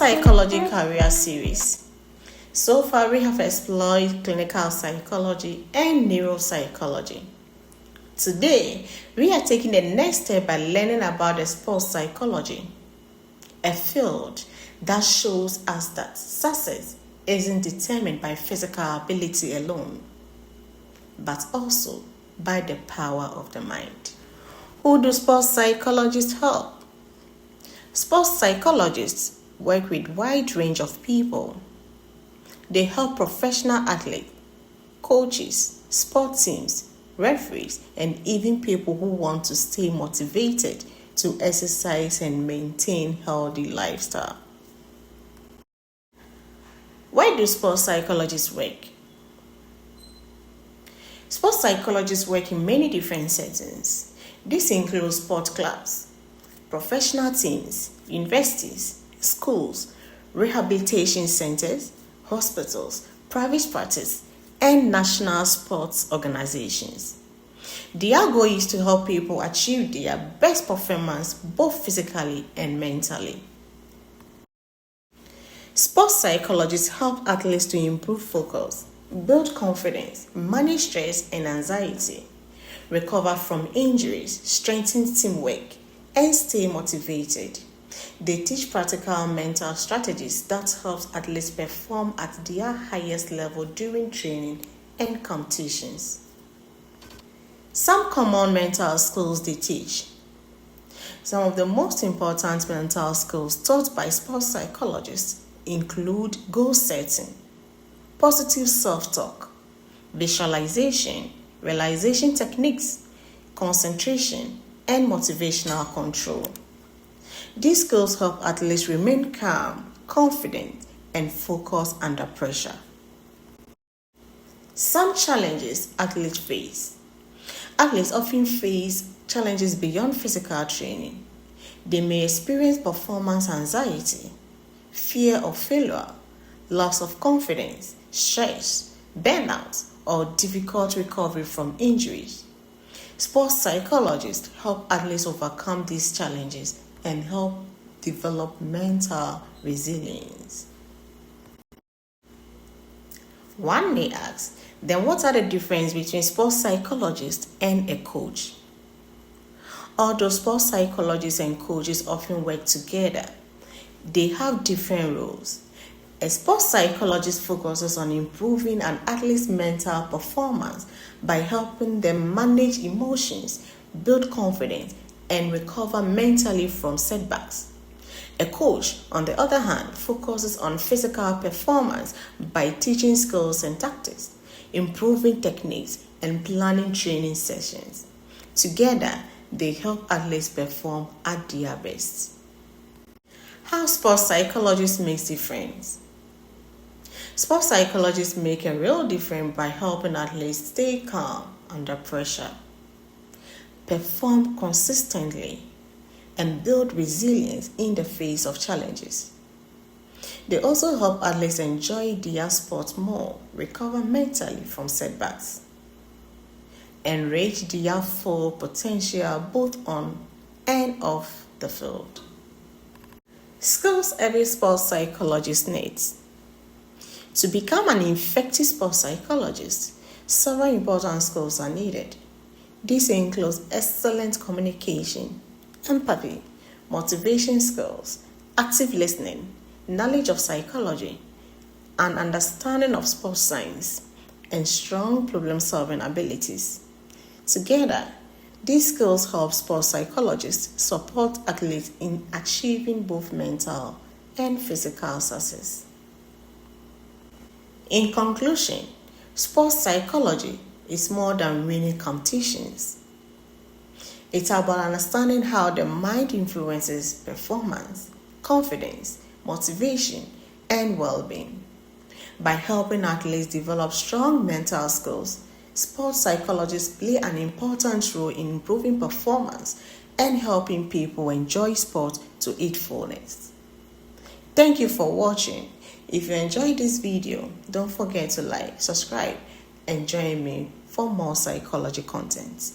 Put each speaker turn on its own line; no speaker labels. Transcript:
Psychology Career Series. So far, we have explored clinical psychology and neuropsychology. Today, we are taking the next step by learning about the sports psychology, a field that shows us that success isn't determined by physical ability alone, but also by the power of the mind. Who do sports psychologists help? Sports psychologists work with a wide range of people. They help professional athletes, coaches, sport teams, referees, and even people who want to stay motivated to exercise and maintain healthy lifestyle. Why do sports psychologists work? Sports psychologists work in many different settings. This includes sport clubs, professional teams, universities, schools, rehabilitation centers, hospitals, private practice, and national sports organizations. Their goal is to help people achieve their best performance both physically and mentally. Sports psychologists help athletes to improve focus, build confidence, manage stress and anxiety, recover from injuries, strengthen teamwork, and stay motivated. They teach practical mental strategies that help athletes perform at their highest level during training and competitions. Some common mental skills they teach. Some of the most important mental skills taught by sports psychologists include goal setting, positive self-talk, visualization, realization techniques, concentration, and motivational control. These skills help athletes remain calm, confident, and focused under pressure. Some challenges athletes face. Athletes often face challenges beyond physical training. They may experience performance anxiety, fear of failure, loss of confidence, stress, burnout, or difficult recovery from injuries. Sports psychologists help athletes overcome these challenges and help develop mental resilience. One may ask, then what are the differences between sports psychologists and a coach? Although sports psychologists and coaches often work together, they have different roles. A sports psychologist focuses on improving an athlete's mental performance by helping them manage emotions, build confidence, and recover mentally from setbacks. A coach, on the other hand, focuses on physical performance by teaching skills and tactics, improving techniques, and planning training sessions. Together, they help athletes perform at their best. How sports psychologists make a difference? Sports psychologists make a real difference by helping athletes stay calm under pressure, perform consistently, and build resilience in the face of challenges. They also help athletes enjoy their sport more, recover mentally from setbacks, and reach their full potential both on and off the field. Skills every sports psychologist needs. To become an effective sports psychologist, several important skills are needed. This includes excellent communication, empathy, motivation skills, active listening, knowledge of psychology, an understanding of sports science, and strong problem-solving abilities. Together, these skills help sports psychologists support athletes in achieving both mental and physical success. In conclusion, sports psychology is more than winning competitions. It's about understanding how the mind influences performance, confidence, motivation, and well-being. By helping athletes develop strong mental skills, sports psychologists play an important role in improving performance and helping people enjoy sport to its fullness. Thank you for watching. If you enjoyed this video, don't forget to like, subscribe, and join me for more psychology content.